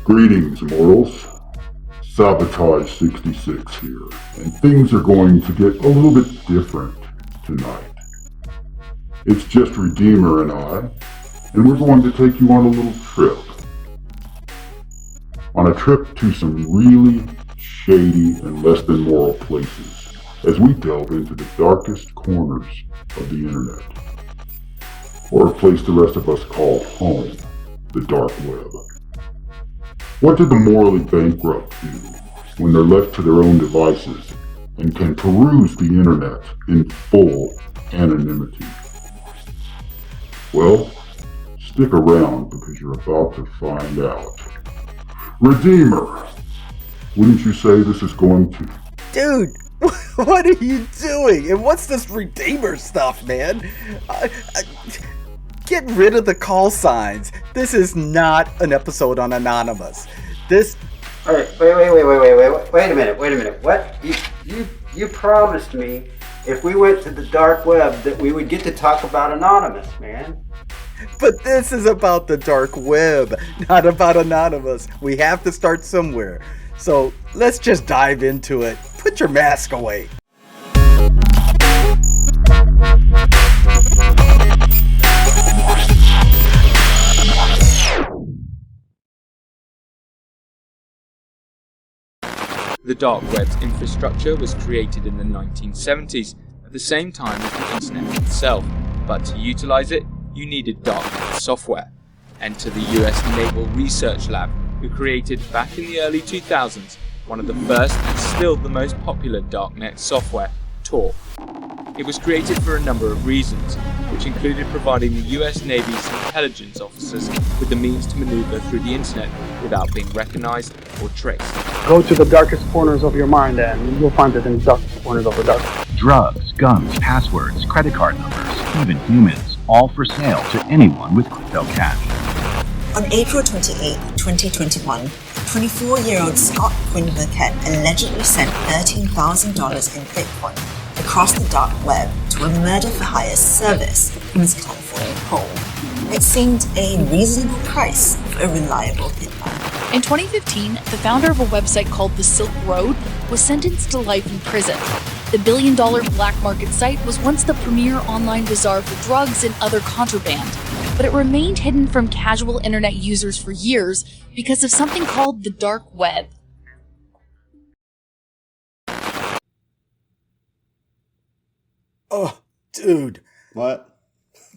Greetings, mortals. Sabotage 66 here, and things are going to get a little bit different tonight. It's just Redeemer and I, and we're going to take you on a little trip. On a trip to some really shady and less than moral places, as we delve into the darkest corners of the internet. Or a place the rest of us call home, the dark web. What did the morally bankrupt do when they're left to their own devices and can peruse the internet in full anonymity? Well, stick around because you're about to find out. Redeemer, wouldn't you say this is going to... Dude, what are you doing? And what's this Redeemer stuff, man? Get rid of the call signs. This is not an episode on Anonymous. This... Wait a minute. What? You promised me if we went to the dark web that we would get to talk about Anonymous, man. But this is about the dark web, not about Anonymous. We have to start somewhere. So let's just dive into it. Put your mask away. The dark web's infrastructure was created in the 1970s, at the same time as the internet itself, but to utilize it, you needed darknet software. Enter the US Naval Research Lab, who created back in the early 2000s one of the first and still the most popular darknet software, Tor. It was created for a number of reasons, which included providing the US Navy's intelligence officers with the means to maneuver through the internet without being recognized or traced. Go to the darkest corners of your mind and you'll find it in the darkest corners of the dark. Drugs, guns, passwords, credit card numbers, even humans, all for sale to anyone with crypto cash. On April 28, 2021, 24-year-old Scott Quinn-Burkett allegedly sent $13,000 in Bitcoin across the dark web to a murder-for-hire service in his California home. It seemed a reasonable price for a reliable hitman. In 2015, the founder of a website called The Silk Road was sentenced to life in prison. The billion-dollar black market site was once the premier online bazaar for drugs and other contraband, but it remained hidden from casual internet users for years because of something called the dark web. Oh, dude. What?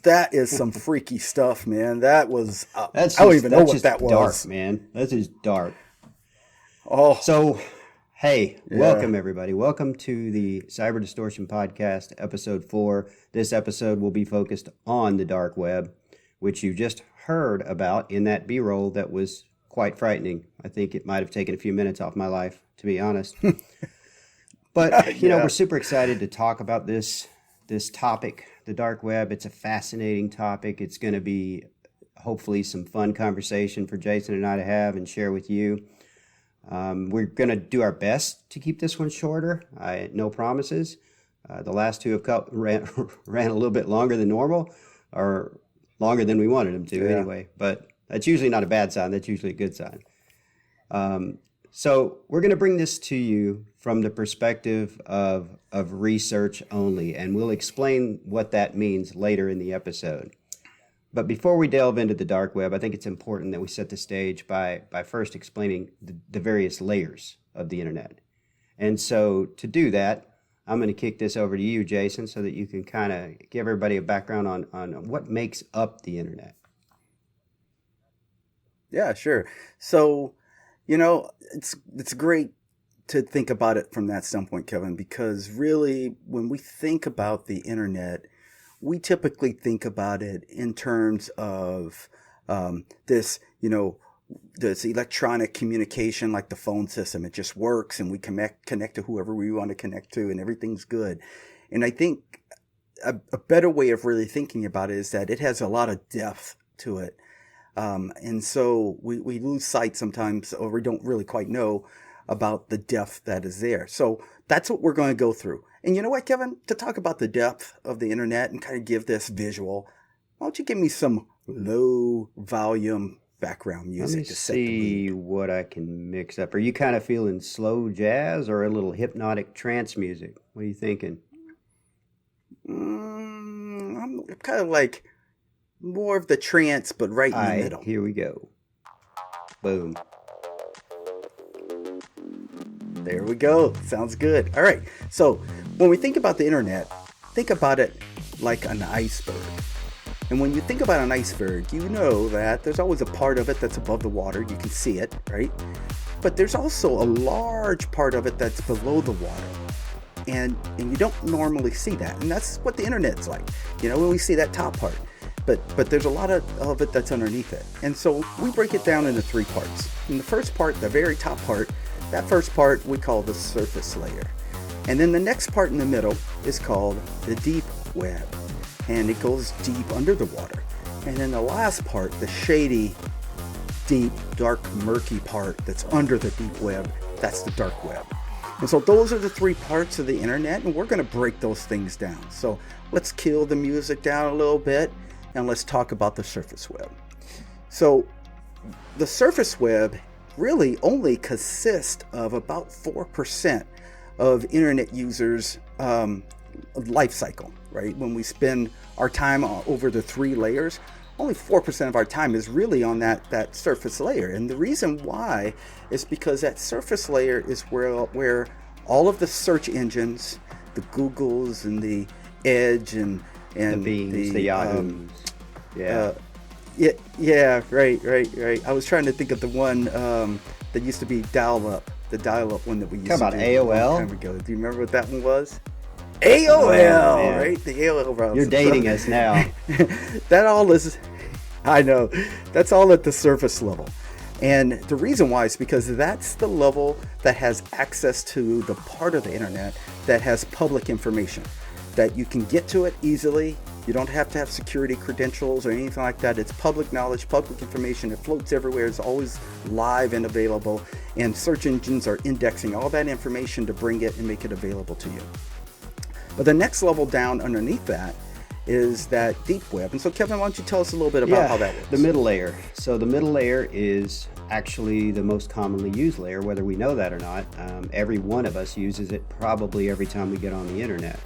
That is some freaky stuff, man. That was... I That's don't just- even know that's what just that dark, was. man. That's just dark. Oh, So, hey, Yeah. welcome everybody. Welcome to the Cyber Distortion Podcast, episode 4. This episode will be focused on the dark web, which you just heard about in that B-roll that was quite frightening. I think it might have taken a few minutes off my life, to be honest. But, you know, Yeah. we're super excited to talk about this topic, the dark web. It's a fascinating topic. It's going to be hopefully some fun conversation for Jason and I to have and share with you. We're going to do our best to keep this one shorter. No promises. The last two have ran a little bit longer than normal, or longer than we wanted them to anyway. But that's usually not a bad sign. That's usually a good sign. So we're going to bring this to you from the perspective of research only, and we'll explain what that means later in the episode. But before we delve into the dark web, I think it's important that we set the stage by first explaining the various layers of the internet. And so to do that, I'm going to kick this over to you, Jason, so that you can kind of give everybody a background on what makes up the internet. yeah, sure. So, you know, it's great to think about it from that standpoint, Kevin, because really when we think about the internet, we typically think about it in terms of this electronic communication, like the phone system. It just works and we connect to whoever we want to connect to and everything's good. And I think a better way of really thinking about it is that it has a lot of depth to it. And so we lose sight sometimes, or we don't really quite know about the depth that is there. So that's what we're going to go through. And you know what, Kevin? To talk about the depth of the internet and kind of give this visual, why don't you give me some low volume background Let music me to set the see mood. what I can mix up. Are you kind of feeling slow jazz or a little hypnotic trance music? What are you thinking? I'm kind of like more of the trance, but right All in the right, middle. here we go. Boom. There we go. Sounds good. All right. So when we think about the internet, think about it like an iceberg. And when you think about an iceberg, you know that there's always a part of it that's above the water. You can see it, right? But there's also a large part of it that's below the water. And you don't normally see that. And that's what the internet's like. You know, when we see that top part. But there's a lot of it that's underneath it. And so we break it down into 3 parts. In the first part, the very top part, that first part we call the surface layer. And then the next part in the middle is called the deep web. And it goes deep under the water. And then the last part, the shady, deep, dark, murky part that's under the deep web, that's the dark web. And so those are the 3 parts of the internet, and we're going to break those things down. So let's kill the music down a little bit, and let's talk about the surface web. So the surface web really only consists of about 4% of internet users' life cycle, right? When we spend our time over the 3 layers, only 4% of our time is really on that surface layer. And the reason why is because that surface layer is where all of the search engines, the Googles and the Edge and The Bings, the Yahoos. Yeah, right. I was trying to think of the one that used to be dial-up, the dial-up one that we used Talk to about do AOL? a long time ago. Do you remember what that one was? AOL, man. right? The AOL browser. You're dating us now. That all is, I know, that's all at the surface level. And the reason why is because that's the level that has access to the part of the internet that has public information, that you can get to it easily. You don't have to have security credentials or anything like that. It's public knowledge, public information. It floats everywhere. It's always live and available. And search engines are indexing all that information to bring it and make it available to you. But the next level down underneath that is that deep web. And so Kevin, why don't you tell us a little bit about how that works? The middle layer. So the middle layer is actually the most commonly used layer, whether we know that or not. Every one of us uses it probably every time we get on the internet.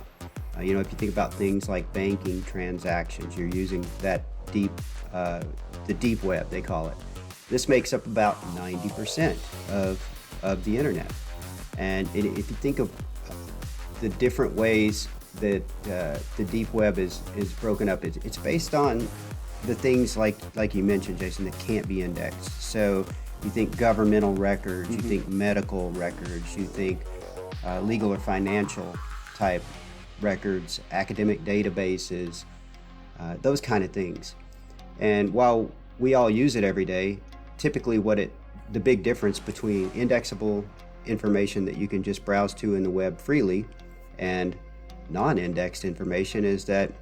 If you think about things like banking transactions, you're using that deep, the deep web, they call it. This makes up about 90% of the internet. And if you think of the different ways that the deep web is broken up, it's based on the things like you mentioned, Jason, that can't be indexed. So you think governmental records, you think medical records, you think legal or financial type records, academic databases, those kind of things. And while we all use it every day, typically the big difference between indexable information that you can just browse to in the web freely and non-indexed information is that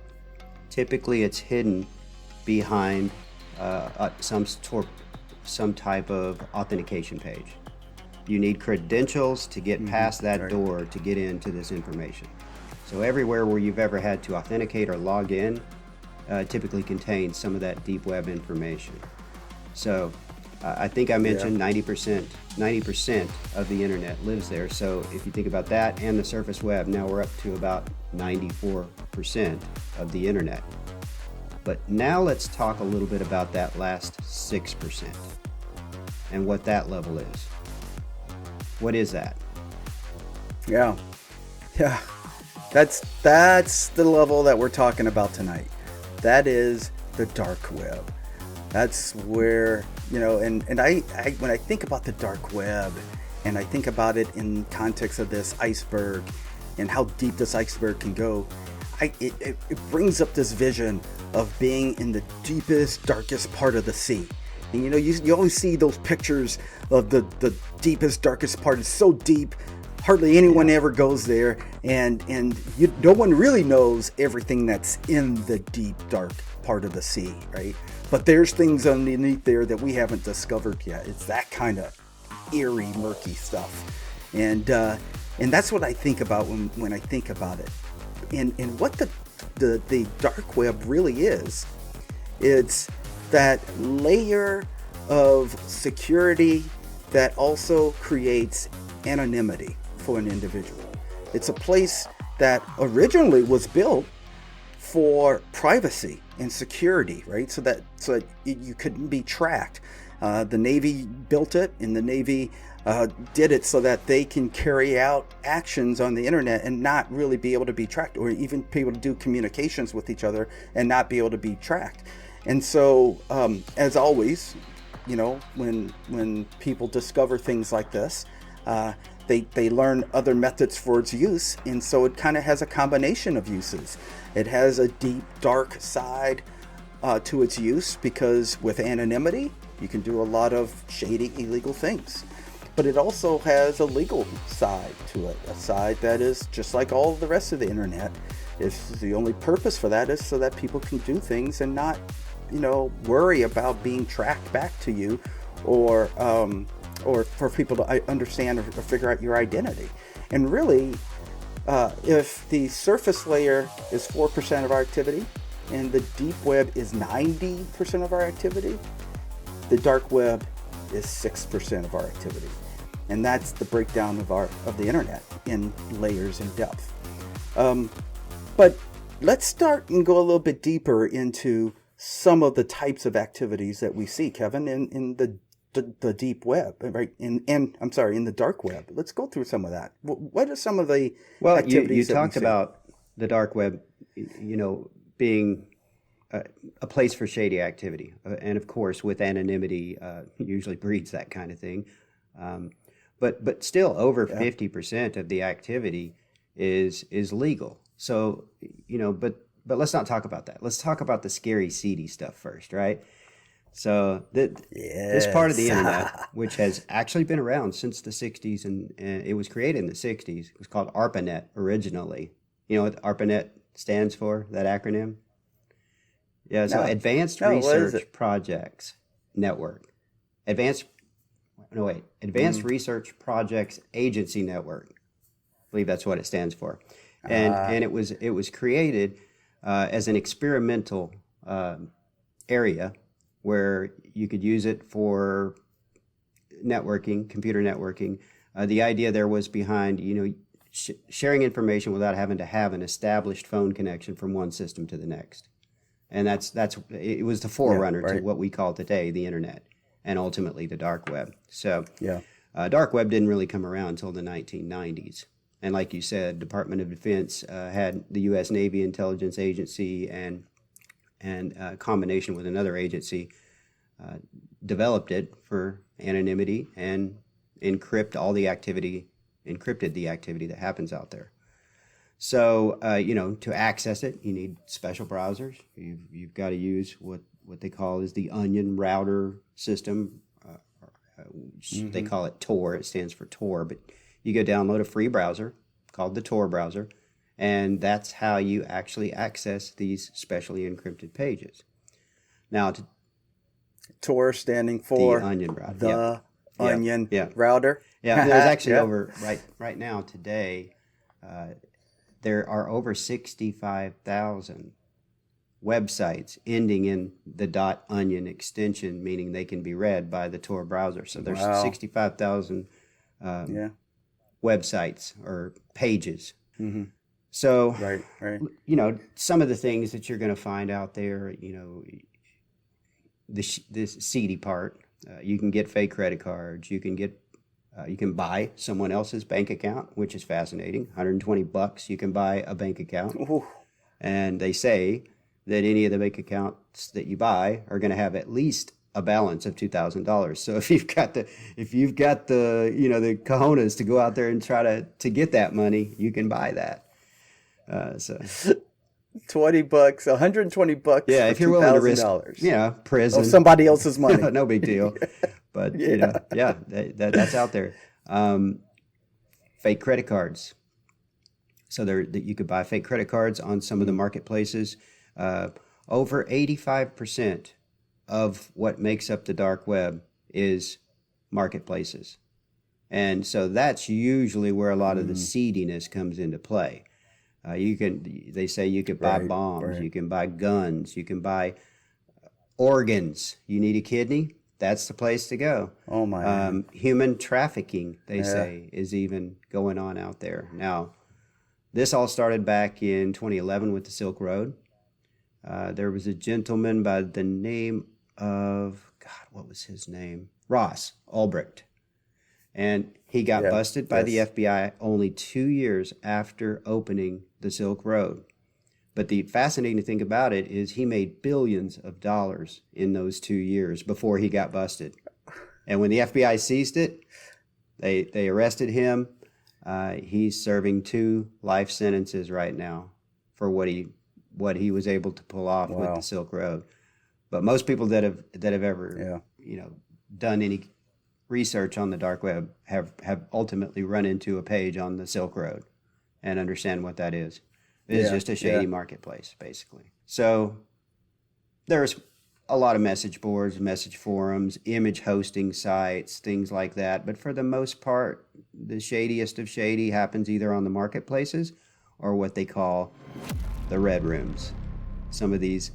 typically it's hidden behind some type of authentication page. You need credentials to get past that door to get into this information. So everywhere where you've ever had to authenticate or log in typically contains some of that deep web information. So I think I mentioned 90% of the internet lives there. So if you think about that and the surface web, now we're up to about 94% of the internet. But now let's talk a little bit about that last 6% and what that level is. What is that? Yeah. That's the level that we're talking about tonight. That is the dark web. That's where, and I when I think about the dark web and I think about it in context of this iceberg and how deep this iceberg can go, it brings up this vision of being in the deepest, darkest part of the sea. And you always see those pictures of the deepest, darkest part. It's so deep, hardly anyone ever goes there, and no one really knows everything that's in the deep, dark part of the sea, right? But there's things underneath there that we haven't discovered yet. It's that kind of eerie, murky stuff, and that's what I think about when I think about it. And what the dark web really is, it's that layer of security that also creates anonymity for an individual. It's a place that originally was built for privacy and security, right? So that you couldn't be tracked. The Navy built it, and the Navy did it so that they can carry out actions on the internet and not really be able to be tracked, or even be able to do communications with each other and not be able to be tracked. And so, as always, you know, when people discover things like this, they learn other methods for its use, and so it kind of has a combination of uses. It has a deep, dark side to its use, because with anonymity, you can do a lot of shady, illegal things. But it also has a legal side to it, a side that is just like all the rest of the internet. It's the only purpose for that is so that people can do things and not, you know, worry about being tracked back to you, or for people to understand or figure out your identity. And really, if the surface layer is 4% of our activity and the deep web is 90% of our activity, the dark web is 6% of our activity. And that's the breakdown of the internet in layers and depth. But let's start and go a little bit deeper into some of the types of activities that we see, Kevin, in the deep web, right? In the dark web. Let's go through some of that. What are some of the activities you that talked we see? about the dark web, you know, being a place for shady activity, and of course, with anonymity, usually breeds that kind of thing. But still, over 50% of the activity is legal. So, you know, but let's not talk about that. Let's talk about the scary, seedy stuff first, right? So this part of the internet, which has actually been around since the 60s, and it was created in the 60s, it was called ARPANET originally. You know what ARPANET stands for, that acronym? Yeah, so Advanced Research Projects Network. Advanced Research Projects Agency Network. I believe that's what it stands for. And it was created as an experimental area where you could use it for networking, computer networking. The idea there was behind, you know, sharing information without having to have an established phone connection from one system to the next. And it was the forerunner to what we call today the internet, and ultimately the dark web. So dark web didn't really come around until the 1990s. And like you said, Department of Defense had the U.S. Navy Intelligence Agency and combination with another agency developed it for anonymity and encrypted the activity that happens out there. So, you know, to access it, you need special browsers. You've got to use what they call is the Onion router system. They call it Tor. It stands for Tor. But you go download a free browser called the Tor browser, and that's how you actually access these specially encrypted pages. Now, Tor standing for the Onion router. The Onion router. Yeah, there's actually over right now today. There are over 65,000 websites ending in the .onion extension, meaning they can be read by the Tor browser. So there's 65,000 websites or pages. Mm-hmm. So, right. You know, some of the things that you're going to find out there, you know, this seedy part, you can get fake credit cards. You can buy someone else's bank account, which is fascinating. $120, you can buy a bank account. Ooh. And they say that any of the bank accounts that you buy are going to have at least a balance of $2,000. So if you've got the you know, the cojones to go out there and try to get that money, you can buy that. So $20, $120. Yeah, if you're willing to risk, prison, somebody else's money, no big deal. But you know, that's out there. Fake credit cards. So that you could buy fake credit cards on some of the marketplaces. Over 85% of what makes up the dark web is marketplaces, and so that's usually where a lot of the seediness comes into play. They say you could buy bombs, you can buy guns, you can buy organs. You need a kidney? that's the place to go. Oh my. Human trafficking, they Yeah. say, is even going on out there. Now, this all started back in 2011 with the Silk Road. There was a gentleman by the name of, God, what was his name? Ross Ulbricht. And he got Yeah, busted by the yes. FBI only 2 years after opening the Silk Road. But the fascinating thing about it is he made billions of dollars in those 2 years before he got busted. And when the FBI seized it, they arrested him. He's serving 2 life sentences right now for what he was able to pull off with Wow. the Silk Road. But most people that have ever done any research on the dark web have ultimately run into a page on the Silk Road and understand what that is. It is just a shady marketplace, basically. So there's a lot of message boards, message forums, image hosting sites, things like that. But for the most part, the shadiest of shady happens either on the marketplaces or what they call the red rooms. Some of these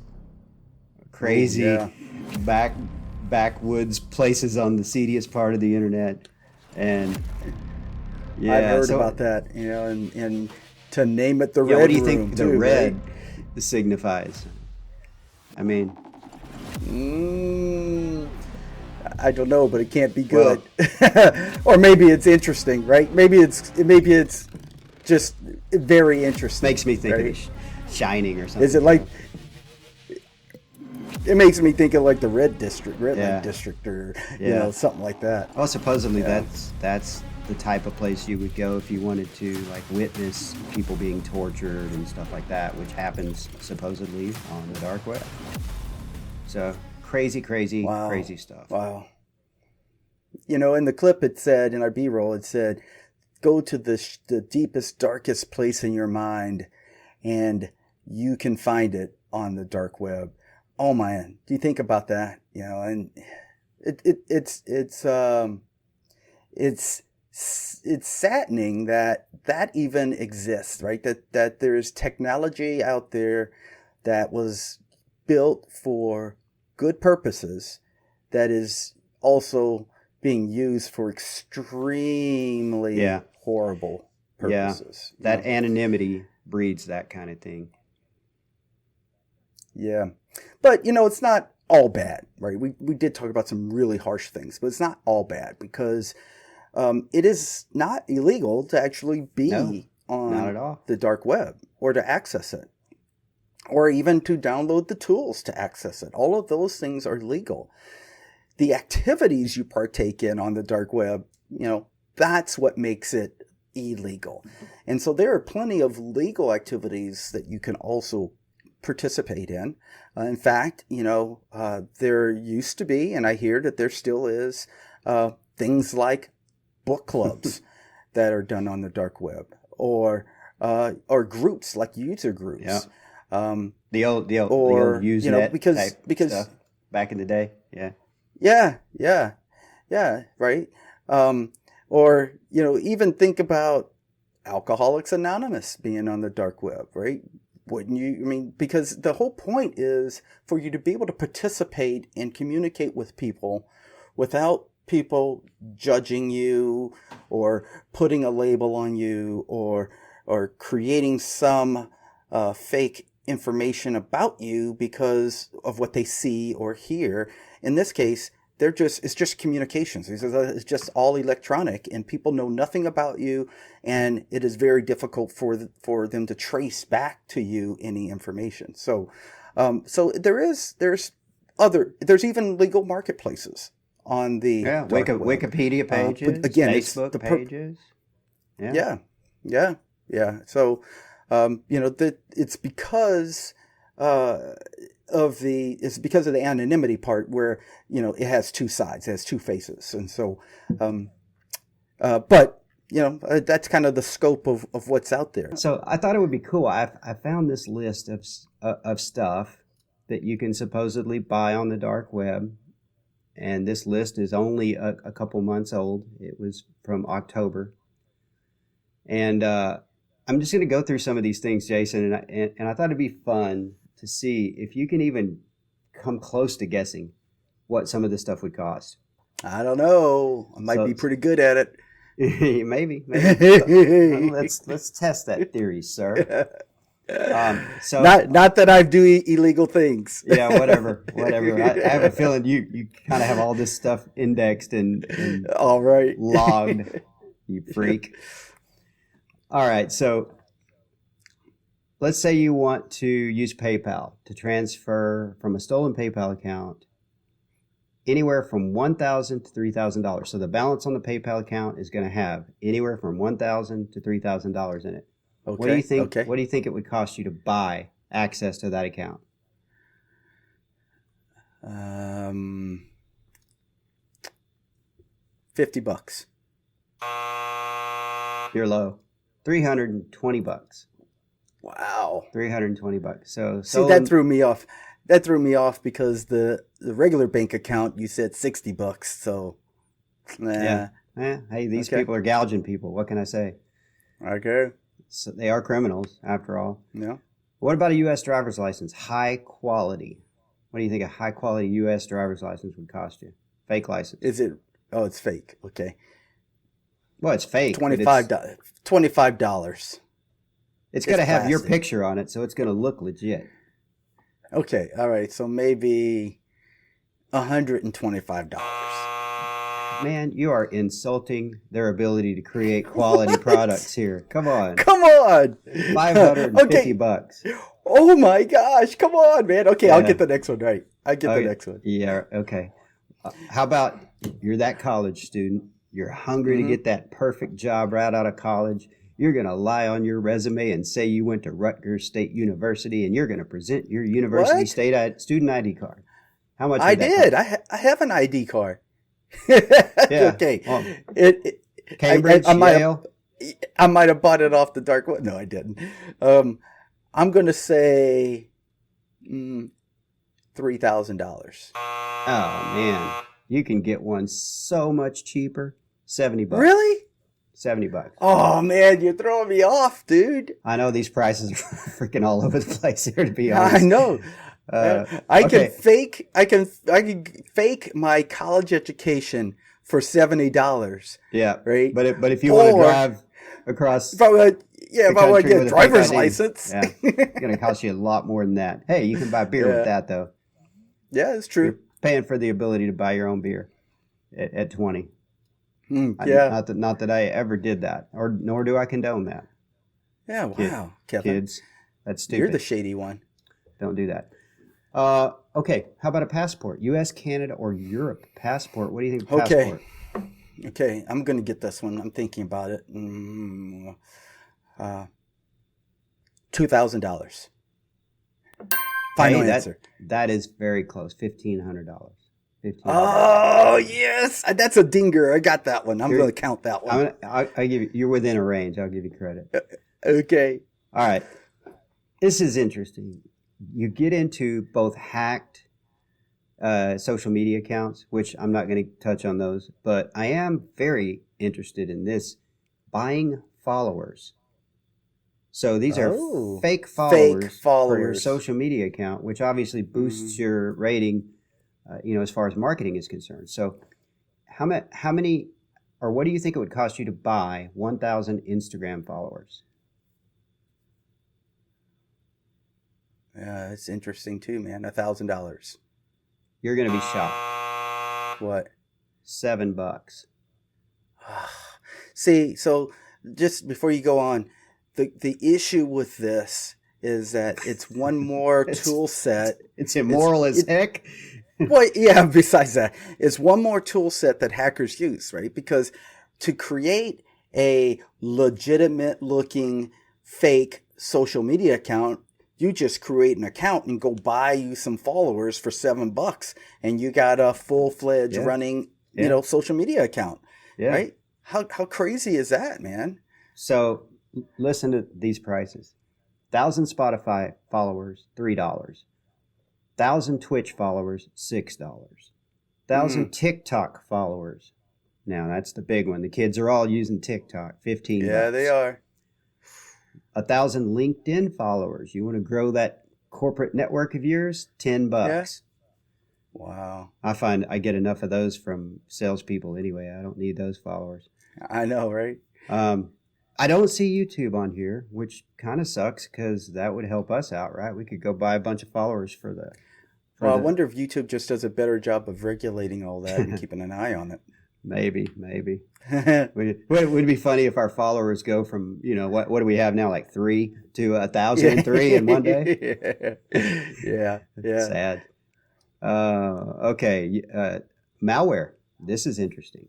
crazy backwoods places on the seediest part of the internet. And I've heard about that, and to name it the red what do you room, think the too, red right? signifies? I mean, I don't know, but it can't be good. Or maybe it's interesting, right? Maybe it's just very interesting. makes me think right? of it Shining or something. Is it like? It makes me think of like the red light district, or something like that. Well, supposedly that's the type of place you would go if you wanted to like witness people being tortured and stuff like that, which happens supposedly on the dark web. So crazy stuff. Wow. In the clip it said, in our B-roll, it said, go to the deepest, darkest place in your mind, and you can find it on the dark web. Oh man, do you think about that? And it's saddening that even exists, right? That there's technology out there that was built for good purposes that is also being used for extremely horrible purposes. Yeah, that anonymity breeds that kind of thing. Yeah. But, it's not all bad, right? We did talk about some really harsh things, but it's not all bad because it is not illegal to actually be not at all. on the dark web or to access it, or even to download the tools to access it. All of those things are legal. The activities you partake in on the dark web, that's what makes it illegal. And so there are plenty of legal activities that you can also participate in. In fact, there used to be, and I hear that there still is, things like book clubs that are done on the dark web, or groups like user groups. Yeah. The old Usenet because stuff back in the day. Yeah, right. Or even think about Alcoholics Anonymous being on the dark web, right? Wouldn't you? I mean, because the whole point is for you to be able to participate and communicate with people without people judging you or putting a label on you or creating some fake information about you because of what they see or hear. In this case, it's just communications. It's just all electronic, and people know nothing about you, and it is very difficult for them to trace back to you any information. So there's even legal marketplaces on the dark web. Wikipedia pages, but again, Facebook pages. Yeah. So it's because it's because of the anonymity part where it has two sides, it has two faces, and so but that's kind of the scope of what's out there. So I thought it would be cool. I found this list of stuff that you can supposedly buy on the dark web, and this list is only a couple months old. It was from October, and I'm just going to go through some of these things, Jason, and I thought it'd be fun to see if you can even come close to guessing what some of this stuff would cost. I don't know. I might be pretty good at it. maybe. Well, let's test that theory, sir. So not that I do illegal things. Yeah, whatever. I have a feeling you kind of have all this stuff indexed and all right, logged. You freak. All right, so let's say you want to use PayPal to transfer from a stolen PayPal account anywhere from $1,000 to $3,000. So the balance on the PayPal account is going to have anywhere from $1,000 to $3,000 in it. Okay. What do you think? Okay. What do you think it would cost you to buy access to that account? $50. You're low. $320. Wow. $320. So see, that threw me off. That threw me off because the regular bank account you said $60. So yeah. Hey, these people are gouging people. What can I say? Okay. So they are criminals, after all. Yeah. What about a U.S. driver's license? High quality. What do you think a high quality U.S. driver's license would cost you? Fake license. Is it? Oh, it's fake. Okay. Well, it's fake. $25. $25. It's going to have your picture on it, so it's going to look legit. Okay. All right. So maybe $125. Man, you are insulting their ability to create quality products here. Come on. Come on. $550. Oh my gosh. Come on, man. Okay, I'll get the next one right. I get the next one. Yeah, okay. How about you're that college student. You're hungry to get that perfect job right out of college. You're going to lie on your resume and say you went to Rutgers State University, and you're going to present your university student ID card. How much? I did. I have an ID card. Yeah. Okay. Well, Cambridge, Yale. I might have bought it off the dark web. No, I didn't. I'm going to say $3,000. Oh man, you can get one so much cheaper. $70. Really? $70. Oh man, you're throwing me off, dude. I know these prices are freaking all over the place here. To be honest, I know. I can fake my college education for $70. Yeah, right. But if you want to drive across, if I want to get a driver's license, it's going to cost you a lot more than that. Hey, you can buy beer with that though. Yeah, it's true. You're paying for the ability to buy your own beer at 20. Yeah. Not that I ever did that, nor do I condone that. Yeah. Wow, Kevin. Kids, that's stupid. You're the shady one. Don't do that. Okay, how about a passport? U.S., Canada, or Europe passport? What do you think of passport? Okay, I'm going to get this one. I'm thinking about it. $2,000. Final answer. That is very close. $1,500. Oh, yes. That's a dinger. I got that one. I'm going to count that one. I give you, you're within a range. I'll give you credit. Okay. All right. This is interesting. You get into both hacked social media accounts, which I'm not going to touch on those, but I am very interested in this, buying followers. So these are fake followers for your social media account, which obviously boosts your rating, as far as marketing is concerned. So how many, or what do you think it would cost you to buy 1,000 Instagram followers? Yeah, it's interesting too, man. $1,000. You're going to be shocked. What? $7. See, so just before you go on, the issue with this is that it's one more tool set. It's immoral as heck. Well, yeah, besides that, it's one more tool set that hackers use, right? Because to create a legitimate looking fake social media account, you just create an account and go buy you some followers for $7 and you got a full-fledged running, social media account, right? How crazy is that, man? So listen to these prices. 1,000 Spotify followers, $3. 1,000 Twitch followers, $6. 1,000 TikTok followers. Now that's the big one. The kids are all using TikTok. $15. Yeah, they are. 1,000 LinkedIn followers. You want to grow that corporate network of yours? $10. Wow. I find I get enough of those from salespeople anyway. I don't need those followers. I know, right? I don't see YouTube on here, which kind of sucks because that would help us out, right? We could go buy a bunch of followers for the. Well, I wonder if YouTube just does a better job of regulating all that and keeping an eye on it. Maybe. It would be funny if our followers go from, what do we have now, like 3 to 1,003 in one day? Yeah. Sad. Okay. Malware. This is interesting.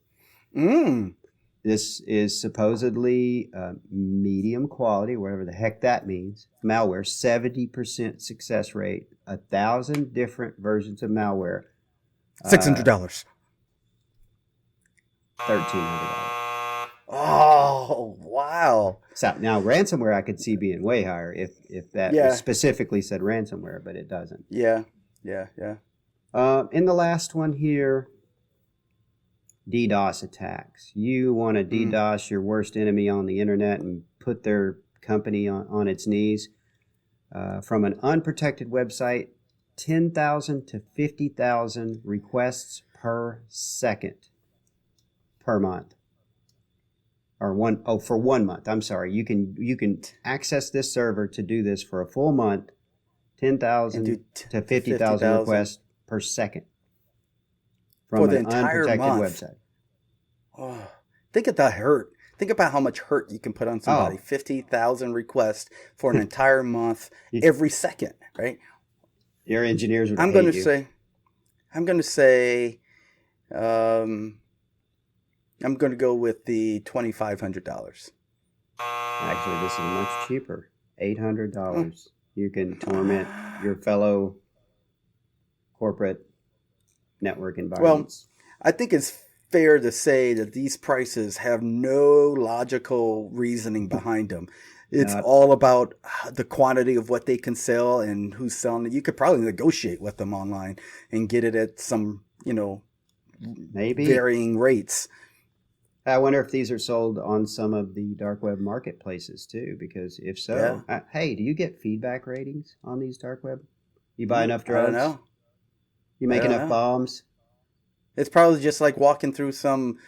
This is supposedly medium quality, whatever the heck that means. Malware, 70% success rate, 1,000 different versions of malware. $600. $1,300. Oh, wow. So now ransomware I could see being way higher if that was specifically said ransomware, but it doesn't. Yeah. In the last one here, DDoS attacks. You want to DDoS your worst enemy on the internet and put their company on its knees. From an unprotected website, 10,000 to 50,000 requests per second per month. For 1 month. I'm sorry. You can access this server to do this for a full month, 10,000 to 50,000 requests per second. For the entire unprotected month. website. Oh, think of that hurt. Think about how much hurt you can put on somebody. 50,000 requests for an entire month, every second, right? Your engineers would I'm hate going to you. say, I'm going to go with the $2,500. Actually, this is much cheaper. $800. You can torment your fellow corporate network environments. Well, I think it's fair to say that these prices have no logical reasoning behind them. It's all about the quantity of what they can sell and who's selling it. You could probably negotiate with them online and get it at some, maybe varying rates. I wonder if these are sold on some of the dark web marketplaces too, because if so, hey, do you get feedback ratings on these dark web? You buy enough drugs? I don't know. You make enough bombs? It's probably just like walking through some,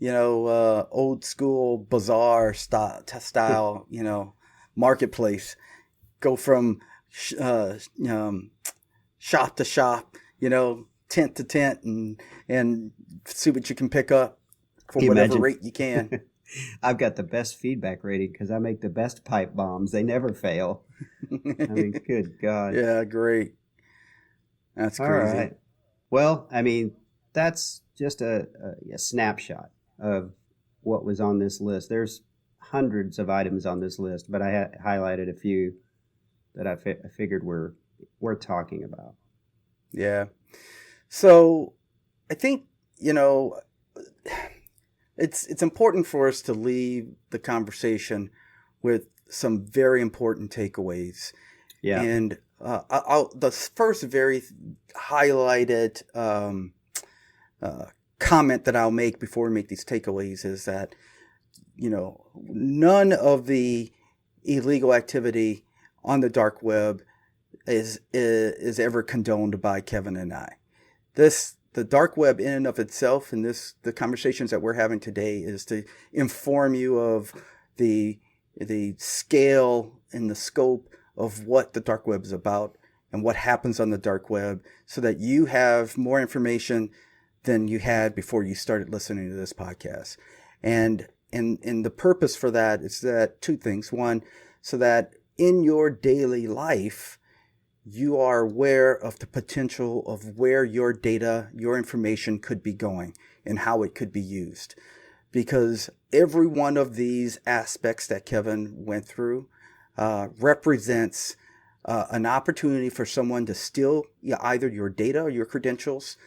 old school bazaar style, marketplace. Go from shop to shop, tent to tent, and see what you can pick up for whatever rate you can. I've got the best feedback rating because I make the best pipe bombs. They never fail. I mean, good God. Yeah, great. That's crazy. All right. Well, I mean, that's just a snapshot of what was on this list. There's hundreds of items on this list, but I highlighted a few that I figured were worth talking about. Yeah. So I think, it's important for us to leave the conversation with some very important takeaways. Yeah. And the first very highlighted comment that I'll make before we make these takeaways is that, none of the illegal activity on the dark web is ever condoned by Kevin and I. The dark web in and of itself, and the conversations that we're having today, is to inform you of the scale and the scope of what the dark web is about and what happens on the dark web, so that you have more information than you had before you started listening to this podcast. And the purpose for that is that two things. One, so that in your daily life, you are aware of the potential of where your data, your information could be going and how it could be used. Because every one of these aspects that Kevin went through represents an opportunity for someone to steal either your data or your credentials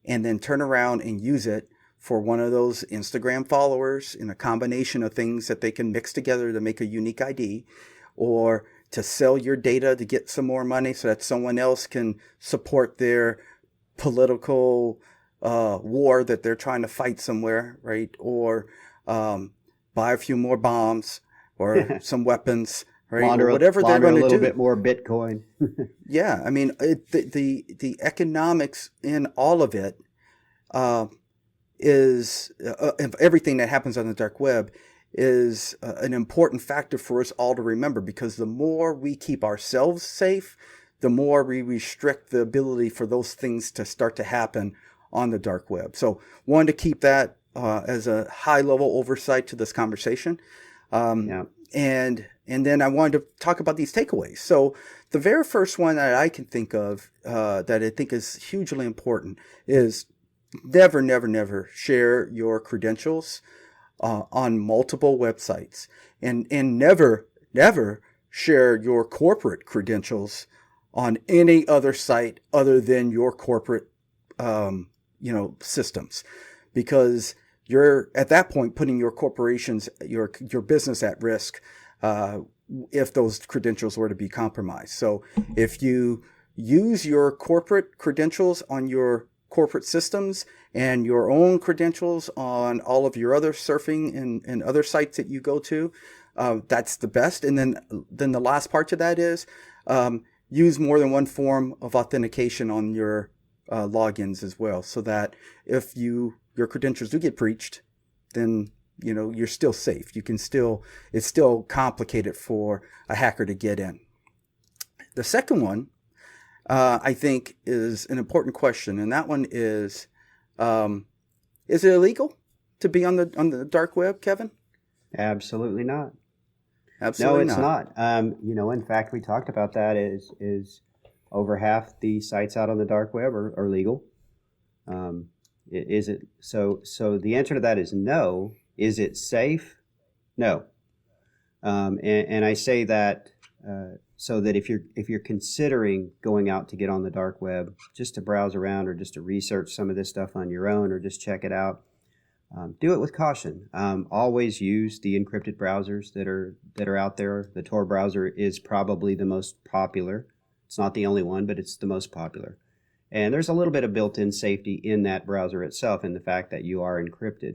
and then turn around and use it for one of those Instagram followers in a combination of things that they can mix together to make a unique ID, or to sell your data to get some more money so that someone else can support their political war that they're trying to fight somewhere, right? Or buy a few more bombs or some weapons, right? Launder, Or whatever they're launder going a to little do. bit more Bitcoin. Yeah, I mean, the economics in all of it is everything that happens on the dark web is an important factor for us all to remember, because the more we keep ourselves safe, the more we restrict the ability for those things to start to happen on the dark web. So wanted to keep that as a high level oversight to this conversation. Yeah. And then I wanted to talk about these takeaways. So the very first one that I can think of that I think is hugely important is never, never, never share your credentials on multiple websites, and never, never share your corporate credentials on any other site other than your corporate, systems, because you're at that point putting your corporation's, your business at risk if those credentials were to be compromised. So if you use your corporate credentials on your corporate systems and your own credentials on all of your other surfing and other sites that you go to, that's the best. And then the last part to that is use more than one form of authentication on your logins as well, so that if your credentials do get breached, then you're still safe. It's still complicated for a hacker to get in. The second one, I think, is an important question, and that one is it illegal to be on the dark web, Kevin? Absolutely not. Absolutely no, it's not. In fact, we talked about that. Is over half the sites out on the dark web are legal. Is it so? So the answer to that is no. Is it safe? No. And I say that so that if you're considering going out to get on the dark web just to browse around or just to research some of this stuff on your own or just check it out, do it with caution. Always use the encrypted browsers that are out there. The Tor browser is probably the most popular. It's not the only one, but it's the most popular. And there's a little bit of built-in safety in that browser itself, in the fact that you are encrypted.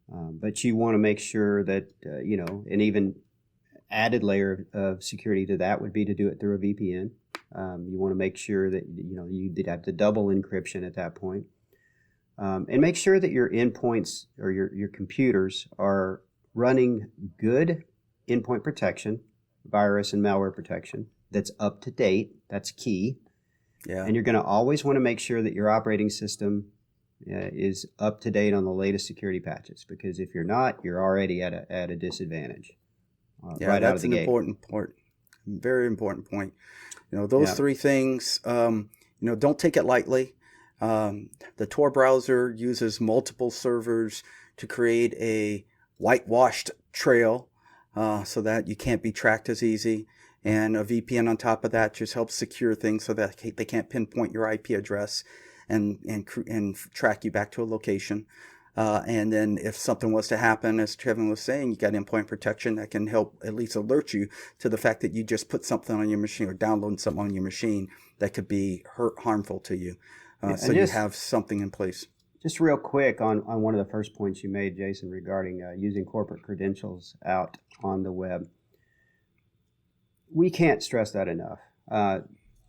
But you want to make sure that, an even added layer of security to that would be to do it through a VPN. You want to make sure that, you did have the double encryption at that point. And make sure that your endpoints or your computers are running good endpoint protection, virus and malware protection that's up to date. That's key. Yeah. And you're going to always want to make sure that your operating system is up to date on the latest security patches, because if you're not, you're already at a disadvantage. Right out of the gate. Important point. Very important point. Those three things. Don't take it lightly. The Tor browser uses multiple servers to create a whitewashed trail so that you can't be tracked as easy. And a VPN on top of that just helps secure things so that they can't pinpoint your IP address and track you back to a location. And then if something was to happen, as Kevin was saying, you got endpoint protection that can help at least alert you to the fact that you just put something on your machine or download something on your machine that could be harmful to you. So you have something in place. Just real quick on one of the first points you made, Jason, regarding using corporate credentials out on the web. We can't stress that enough.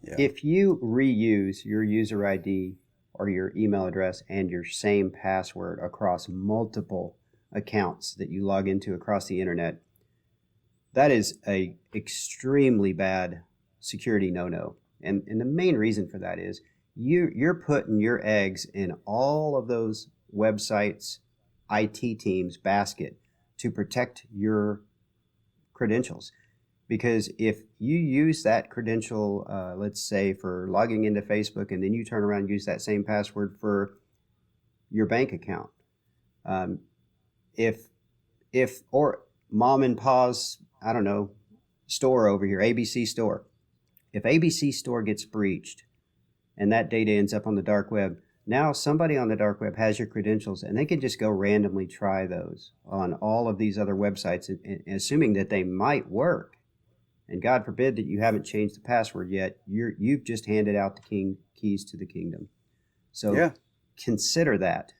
If you reuse your user ID or your email address and your same password across multiple accounts that you log into across the internet, that is a extremely bad security no-no. And the main reason for that is you're putting your eggs in all of those websites' IT teams' basket to protect your credentials. Because if you use that credential, let's say for logging into Facebook, and then you turn around and use that same password for your bank account, or mom and pa's, I don't know, store over here, ABC store. If ABC store gets breached and that data ends up on the dark web, now somebody on the dark web has your credentials and they can just go randomly try those on all of these other websites, and assuming that they might work. And God forbid that you haven't changed the password yet. You've just handed out the keys to the kingdom. So consider that.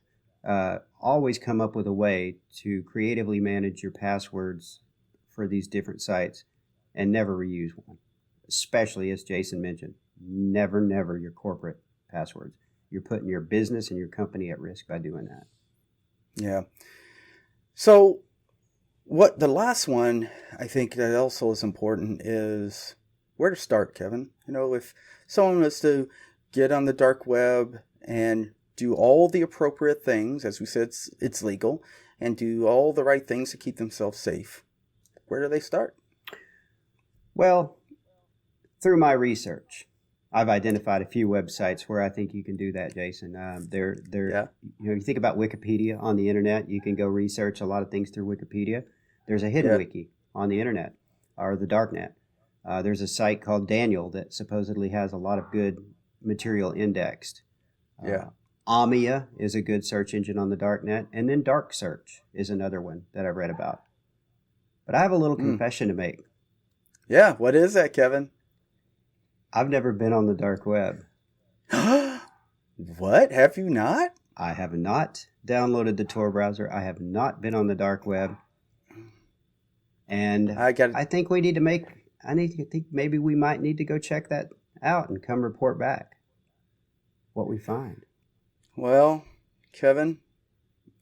Always come up with a way to creatively manage your passwords for these different sites. and never reuse one. Especially, as Jason mentioned, never your corporate passwords. You're putting your business and your company at risk by doing that. Yeah. So what the last one I think that also is important is where to start, Kevin. If someone was to get on the dark web and do all the appropriate things, as we said, it's legal, and do all the right things to keep themselves safe, where do they start? Well, through my research, I've identified a few websites where I think you can do that, Jason. You think about Wikipedia on the internet, you can go research a lot of things through Wikipedia. There's a hidden wiki on the internet or the darknet. There's a site called Daniel that supposedly has a lot of good material indexed. Amia is a good search engine on the darknet, and then Dark Search is another one that I've read about. But I have a little confession to make. Yeah, what is that, Kevin? I've never been on the dark web. What? Have you not? I have not downloaded the Tor browser. I have not been on the dark web. And I think we need to think maybe we might need to go check that out and come report back what we find. Well, Kevin,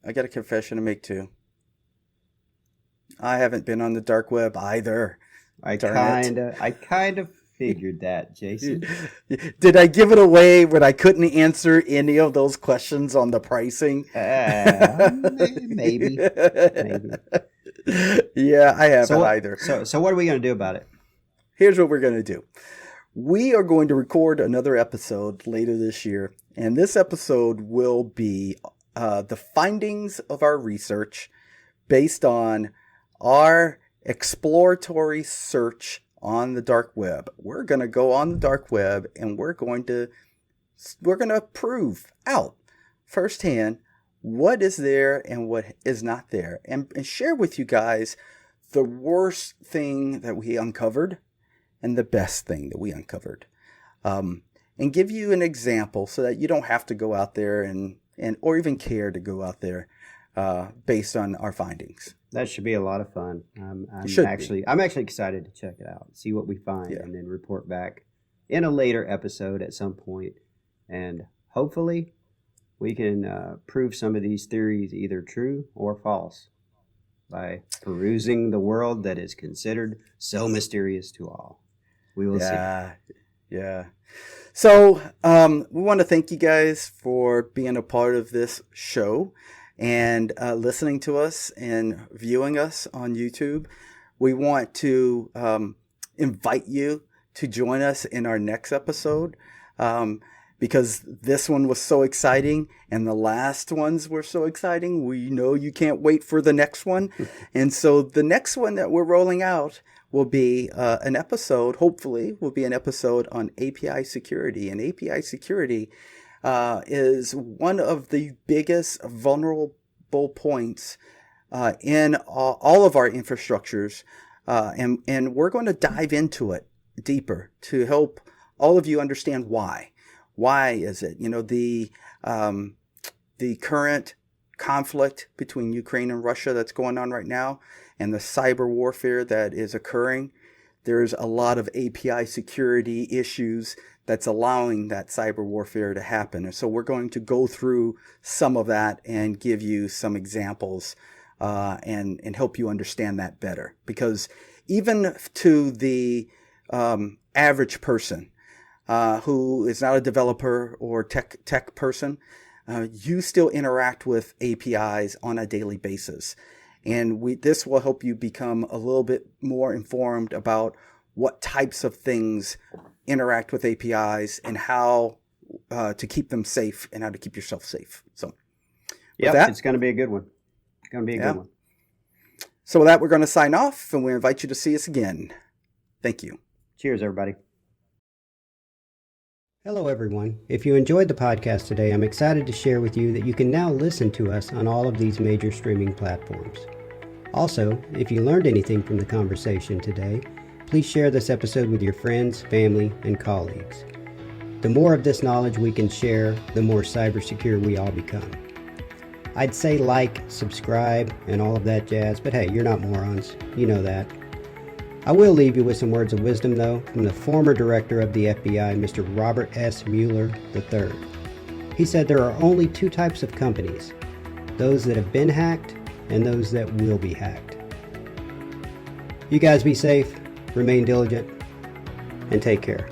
I got a confession to make too. I haven't been on the dark web either. I kind of figured that, Jason. Did I give it away when I couldn't answer any of those questions on the pricing? Maybe. Yeah, I haven't either. So what are we going to do about it? Here's what we're going to do. We are going to record another episode later this year, and this episode will be the findings of our research based on our exploratory search on the dark web. We're going to go on the dark web and we're going to prove out firsthand what is there and what is not there, and share with you guys the worst thing that we uncovered and the best thing that we uncovered, and give you an example so that you don't have to go out there and or even care to go out there based on our findings. That should be a lot of fun. I'm actually excited to check it out, see what we find, and then report back in a later episode at some point. And hopefully we can prove some of these theories either true or false by perusing the world that is considered so mysterious to all. We will see. Yeah. So we want to thank you guys for being a part of this show and listening to us and viewing us on YouTube. We want to invite you to join us in our next episode because this one was so exciting and the last ones were so exciting. We know you can't wait for the next one. And so the next one that we're rolling out will be an episode, hopefully, will be an episode on API security. And API security is one of the biggest vulnerable points in all of our infrastructures. And we're going to dive into it deeper to help all of you understand why. Why is it? The current conflict between Ukraine and Russia that's going on right now, and the cyber warfare that is occurring, there's a lot of API security issues that's allowing that cyber warfare to happen. And so we're going to go through some of that and give you some examples and help you understand that better. Because even to the average person who is not a developer or tech person, you still interact with APIs on a daily basis. And this will help you become a little bit more informed about what types of things interact with APIs and how to keep them safe and how to keep yourself safe. So, it's going to be a good one. It's going to be a good one. So with that, we're going to sign off, and we invite you to see us again. Thank you. Cheers, everybody. Hello, everyone. If you enjoyed the podcast today, I'm excited to share with you that you can now listen to us on all of these major streaming platforms. Also, if you learned anything from the conversation today, please share this episode with your friends, family, and colleagues. The more of this knowledge we can share, the more cyber secure we all become. I'd say like, subscribe, and all of that jazz, but hey, you're not morons. You know that. I will leave you with some words of wisdom, though, from the former director of the FBI, Mr. Robert S. Mueller III. He said there are only two types of companies, those that have been hacked and those that will be hacked. You guys be safe, remain diligent, and take care.